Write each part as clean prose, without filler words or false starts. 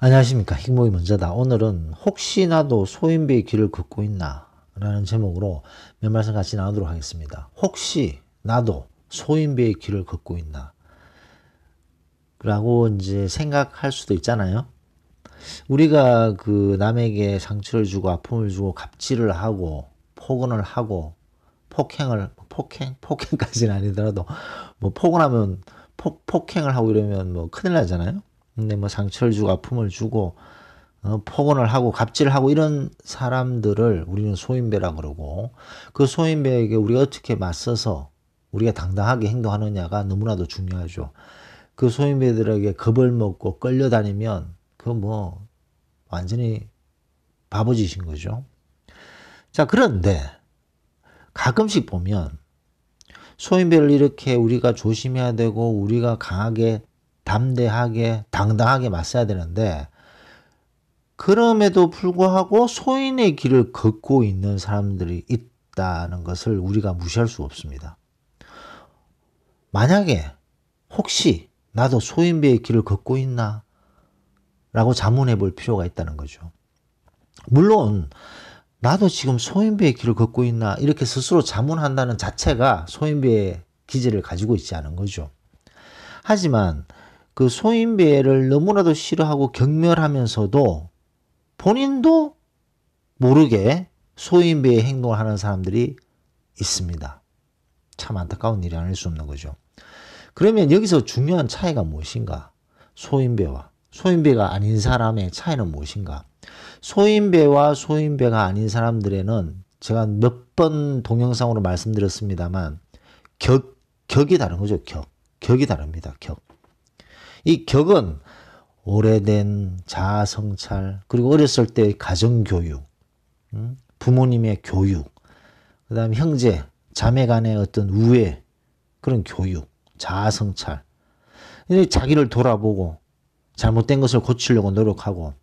안녕하십니까. 행복이 먼저다. 오늘은 혹시 나도 소인배의 길을 걷고 있나? 라는 제목으로 몇 말씀 같이 나누도록 하겠습니다. 혹시 나도 소인배의 길을 걷고 있나? 라고 이제 생각할 수도 있잖아요. 우리가 그 남에게 상처를 주고 아픔을 주고 갑질을 하고 폭언을 하고 폭행까지는 아니더라도 뭐 폭언하면 폭행을 하고 이러면 뭐 큰일 나잖아요. 근데 뭐 상처를 주고 아픔을 주고 폭언을 하고 갑질을 하고 이런 사람들을 우리는 소인배라 그러고, 그 소인배에게 우리가 어떻게 맞서서 우리가 당당하게 행동하느냐가 너무나도 중요하죠. 그 소인배들에게 겁을 먹고 끌려다니면 그 뭐 완전히 바보짓인 거죠. 자, 그런데 가끔씩 보면 소인배를 이렇게 우리가 조심해야 되고 우리가 강하게 담대하게 당당하게 맞서야 되는데, 그럼에도 불구하고 소인의 길을 걷고 있는 사람들이 있다는 것을 우리가 무시할 수 없습니다. 만약에 혹시 나도 소인배의 길을 걷고 있나? 라고 자문해 볼 필요가 있다는 거죠. 물론 나도 지금 소인배의 길을 걷고 있나? 이렇게 스스로 자문한다는 자체가 소인배의 기질을 가지고 있지 않은 거죠. 하지만 그 소인배를 너무나도 싫어하고 경멸하면서도 본인도 모르게 소인배의 행동을 하는 사람들이 있습니다. 참 안타까운 일이 아닐 수 없는 거죠. 그러면 여기서 중요한 차이가 무엇인가? 소인배와 소인배가 아닌 사람의 차이는 무엇인가? 소인배와 소인배가 아닌 사람들에는 제가 몇 번 동영상으로 말씀드렸습니다만 격이 다른 거죠. 격이 다릅니다. 이 격은 오래된 자아성찰, 그리고 어렸을 때 가정교육, 부모님의 교육, 그 다음에 형제, 자매 간의 어떤 우애, 그런 교육, 자아성찰. 자기를 돌아보고 잘못된 것을 고치려고 노력하고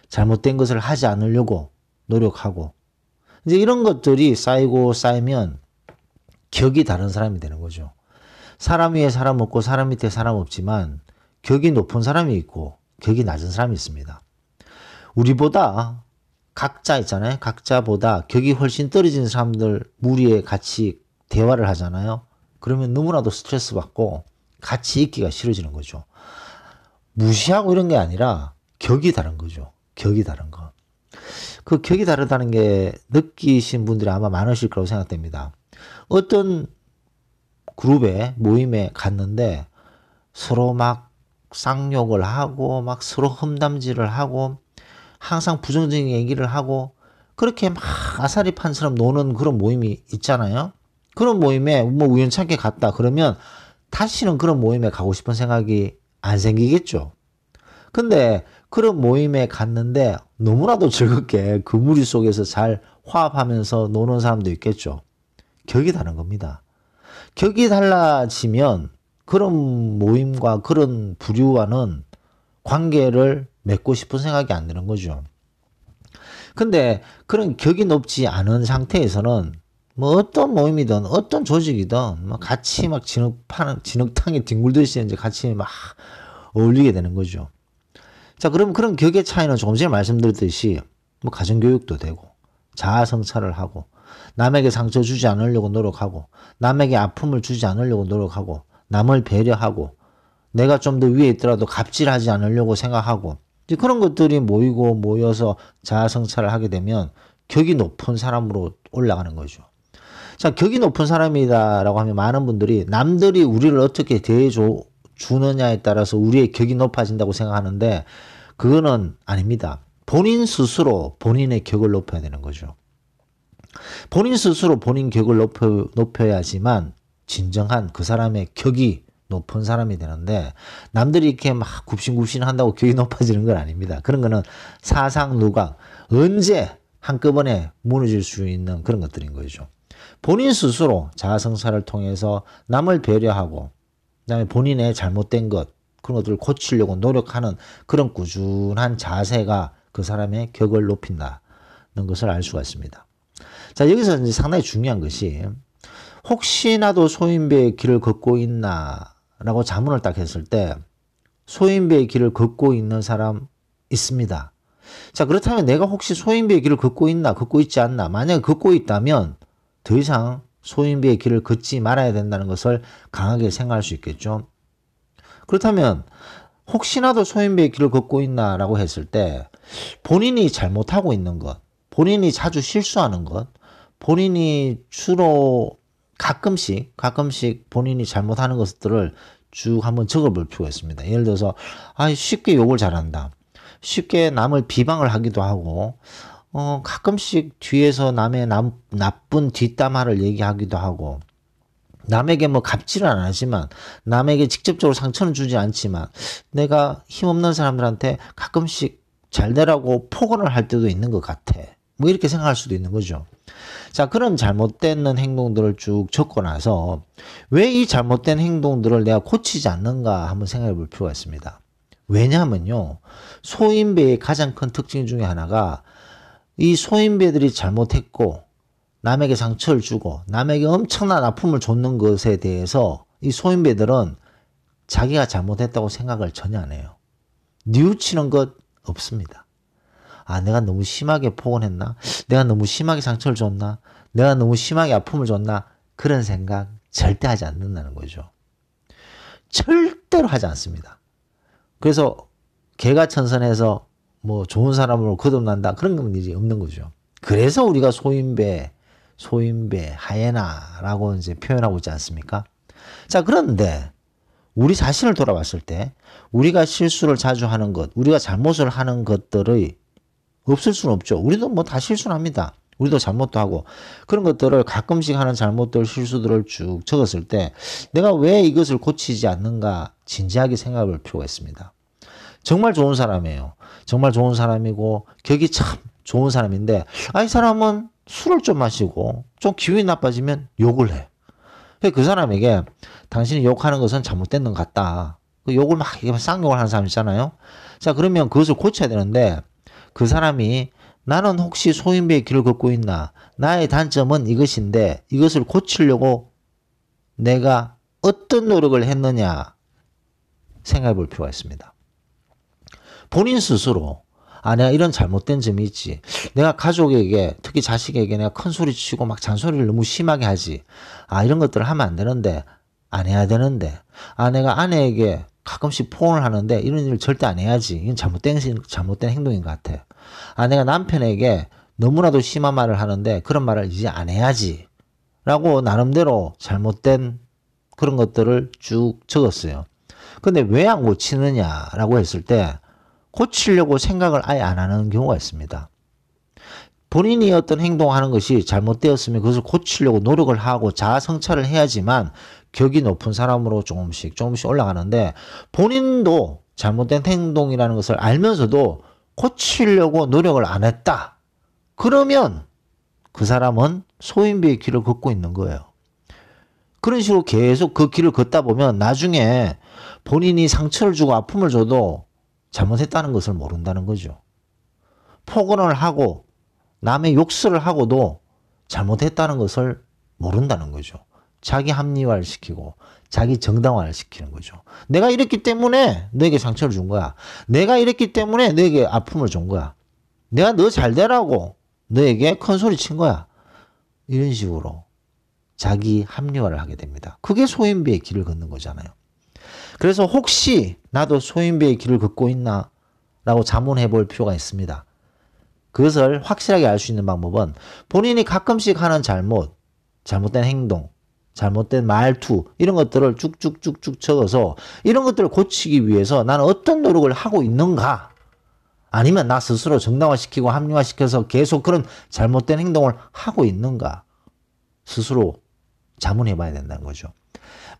잘못된 것을 하지 않으려고 노력하고, 이제 이런 것들이 쌓이면 격이 다른 사람이 되는 거죠. 사람 위에 사람 없고 사람 밑에 사람 없지만 격이 높은 사람이 있고 격이 낮은 사람이 있습니다. 우리보다 각자 있잖아요. 각자보다 격이 훨씬 떨어진 사람들 무리에 같이 대화를 하잖아요. 그러면 너무나도 스트레스 받고 같이 있기가 싫어지는 거죠. 무시하고 이런 게 아니라 격이 다른 거죠. 격이 다른 거. 그 격이 다르다는 게 느끼신 분들이 아마 많으실 거라고 생각됩니다. 어떤 그룹에 모임에 갔는데 서로 막 쌍욕을 하고 막 서로 험담질을 하고 항상 부정적인 얘기를 하고 그렇게 막 아사리판처럼 노는 그런 모임이 있잖아요. 그런 모임에 뭐 우연찮게 갔다 그러면 다시는 그런 모임에 가고 싶은 생각이 안 생기겠죠. 근데 그런 모임에 갔는데 너무나도 즐겁게 그 무리 속에서 잘 화합하면서 노는 사람도 있겠죠. 격이 다른 겁니다. 격이 달라지면 그런 모임과 그런 부류와는 관계를 맺고 싶은 생각이 안 드는 거죠. 근데 그런 격이 높지 않은 상태에서는 뭐 어떤 모임이든 어떤 조직이든 뭐 같이 막 진흙탕에 뒹굴듯이 이제 같이 막 어울리게 되는 거죠. 자, 그럼 그런 격의 차이는 조금 전에 말씀드렸듯이 뭐 가정교육도 되고 자아성찰을 하고 남에게 상처 주지 않으려고 노력하고 남에게 아픔을 주지 않으려고 노력하고 남을 배려하고 내가 좀 더 위에 있더라도 갑질하지 않으려고 생각하고, 이제 그런 것들이 모여서 자아성찰을 하게 되면 격이 높은 사람으로 올라가는 거죠. 자, 격이 높은 사람이다라고 하면 많은 분들이 남들이 우리를 어떻게 주느냐에 따라서 우리의 격이 높아진다고 생각하는데 그거는 아닙니다. 본인 스스로 본인의 격을 높여야 되는 거죠. 본인 스스로 본인 격을 높여야지만 진정한 그 사람의 격이 높은 사람이 되는데, 남들이 이렇게 막 굽신굽신 한다고 격이 높아지는 건 아닙니다. 그런 거는 사상누각, 언제 한꺼번에 무너질 수 있는 그런 것들인 거죠. 본인 스스로 자아성찰을 통해서 남을 배려하고 그다음에 본인의 잘못된 것, 그런 것들을 고치려고 노력하는 그런 꾸준한 자세가 그 사람의 격을 높인다는 것을 알 수가 있습니다. 자, 여기서 이제 상당히 중요한 것이 혹시 나도 소인배의 길을 걷고 있나 라고 자문을 딱 했을 때 소인배의 길을 걷고 있는 사람 있습니다. 자, 그렇다면 내가 혹시 소인배의 길을 걷고 있나, 걷고 있지 않나? 만약에 걷고 있다면 더 이상 소인배의 길을 걷지 말아야 된다는 것을 강하게 생각할 수 있겠죠. 그렇다면 혹시나도 소인배의 길을 걷고 있나라고 했을 때 본인이 잘못하고 있는 것, 본인이 자주 실수하는 것, 본인이 주로 가끔씩 본인이 잘못하는 것들을 쭉 한번 적어볼 필요가 있습니다. 예를 들어서 쉽게 욕을 잘한다. 쉽게 남을 비방을 하기도 하고 가끔씩 뒤에서 남의 나쁜 뒷담화를 얘기하기도 하고 남에게 뭐 갑질은 안 하지만 남에게 직접적으로 상처는 주지 않지만 내가 힘없는 사람들한테 가끔씩 잘 되라고 폭언을 할 때도 있는 것 같아. 뭐 이렇게 생각할 수도 있는 거죠. 자, 그런 잘못된 행동들을 쭉 적고 나서 왜 이 잘못된 행동들을 내가 고치지 않는가 한번 생각해 볼 필요가 있습니다. 왜냐하면요, 소인배의 가장 큰 특징 중에 하나가 이 소인배들이 잘못했고 남에게 상처를 주고 남에게 엄청난 아픔을 줬는 것에 대해서 이 소인배들은 자기가 잘못했다고 생각을 전혀 안 해요. 뉘우치는 것 없습니다. 내가 너무 심하게 폭언했나? 내가 너무 심하게 상처를 줬나? 내가 너무 심하게 아픔을 줬나? 그런 생각 절대 하지 않는다는 거죠. 절대로 하지 않습니다. 그래서 개가천선해서 뭐 좋은 사람으로 거듭난다 그런 건 이제 없는 거죠. 그래서 우리가 소인배, 하예나라고 이제 표현하고 있지 않습니까? 자, 그런데 우리 자신을 돌아봤을 때 우리가 실수를 자주 하는 것, 우리가 잘못을 하는 것들의 없을 수는 없죠. 우리도 뭐 다 실수를 합니다. 우리도 잘못도 하고 그런 것들을 가끔씩 하는 잘못들, 실수들을 쭉 적었을 때 내가 왜 이것을 고치지 않는가 진지하게 생각해 볼 필요가 있습니다. 정말 좋은 사람이에요. 정말 좋은 사람이고 격이 참 좋은 사람인데 이 사람은 술을 좀 마시고 좀 기분이 나빠지면 욕을 해. 그 사람에게 당신이 욕하는 것은 잘못된 것 같다. 그 욕을 막 쌍욕을 하는 사람 있잖아요. 자, 그러면 그것을 고쳐야 되는데 그 사람이 나는 혹시 소인배의 길을 걷고 있나? 나의 단점은 이것인데 이것을 고치려고 내가 어떤 노력을 했느냐 생각해 볼 필요가 있습니다. 본인 스스로 내가 이런 잘못된 점이 있지. 내가 가족에게 특히 자식에게 내가 큰 소리 치고 막 잔소리를 너무 심하게 하지. 이런 것들을 하면 안 되는데 안 해야 되는데 내가 아내에게 가끔씩 폭언을 하는데 이런 일을 절대 안 해야지. 이건 잘못된 행동인 것 같아. 내가 남편에게 너무나도 심한 말을 하는데 그런 말을 이제 안 해야지. 라고 나름대로 잘못된 그런 것들을 쭉 적었어요. 근데 왜 안 고치느냐라고 했을 때 고치려고 생각을 아예 안 하는 경우가 있습니다. 본인이 어떤 행동하는 것이 잘못되었으면 그것을 고치려고 노력을 하고 자아 성찰을 해야지만 격이 높은 사람으로 조금씩 올라가는데 본인도 잘못된 행동이라는 것을 알면서도 고치려고 노력을 안 했다. 그러면 그 사람은 소인배의 길을 걷고 있는 거예요. 그런 식으로 계속 그 길을 걷다 보면 나중에 본인이 상처를 주고 아픔을 줘도 잘못했다는 것을 모른다는 거죠. 폭언을 하고 남의 욕설을 하고도 잘못했다는 것을 모른다는 거죠. 자기 합리화를 시키고 자기 정당화를 시키는 거죠. 내가 이랬기 때문에 너에게 상처를 준 거야. 내가 이랬기 때문에 너에게 아픔을 준 거야. 내가 너 잘 되라고 너에게 큰 소리 친 거야. 이런 식으로 자기 합리화를 하게 됩니다. 그게 소인배의 길을 걷는 거잖아요. 그래서 혹시 나도 소인배의 길을 걷고 있나 라고 자문해 볼 필요가 있습니다. 그것을 확실하게 알 수 있는 방법은 본인이 가끔씩 하는 잘못된 행동, 잘못된 말투 이런 것들을 쭉쭉쭉쭉 적어서 이런 것들을 고치기 위해서 나는 어떤 노력을 하고 있는가, 아니면 나 스스로 정당화시키고 합리화시켜서 계속 그런 잘못된 행동을 하고 있는가 스스로 자문해 봐야 된다는 거죠.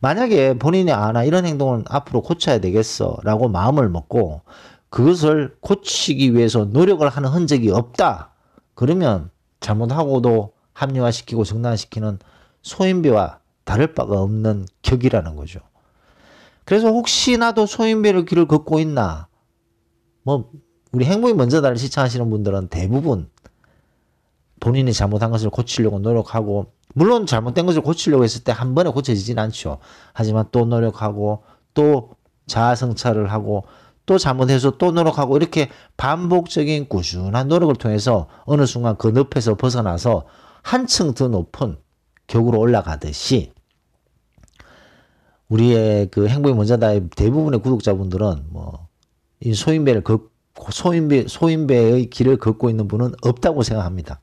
만약에 본인이 나 이런 행동은 앞으로 고쳐야 되겠어 라고 마음을 먹고 그것을 고치기 위해서 노력을 하는 흔적이 없다. 그러면 잘못하고도 합리화시키고 정당화시키는 소인배와 다를 바가 없는 격이라는 거죠. 그래서 혹시 나도 소인배의 길을 걷고 있나? 우리 행복이 먼저 나를 시청하시는 분들은 대부분 본인이 잘못한 것을 고치려고 노력하고, 물론 잘못된 것을 고치려고 했을 때 한 번에 고쳐지진 않죠. 하지만 또 노력하고 또 자아 성찰을 하고 또 잘못해서 또 노력하고 이렇게 반복적인 꾸준한 노력을 통해서 어느 순간 그 늪에서 벗어나서 한층 더 높은 격으로 올라가듯이 우리의 그 행복이 먼저다의 대부분의 구독자분들은 뭐 이 소인배의 길을 걷고 있는 분은 없다고 생각합니다.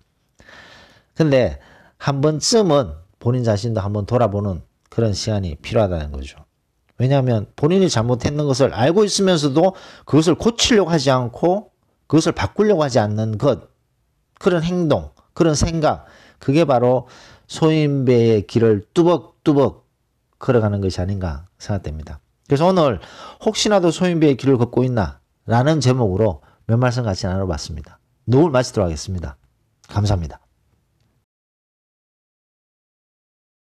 근데 한 번쯤은 본인 자신도 한번 돌아보는 그런 시간이 필요하다는 거죠. 왜냐하면 본인이 잘못했는 것을 알고 있으면서도 그것을 고치려고 하지 않고 그것을 바꾸려고 하지 않는 것, 그런 행동, 그런 생각, 그게 바로 소인배의 길을 뚜벅뚜벅 걸어가는 것이 아닌가 생각됩니다. 그래서 오늘 혹시나도 소인배의 길을 걷고 있나? 라는 제목으로 몇 말씀 같이 나눠봤습니다. 녹음을 마치도록 하겠습니다. 감사합니다.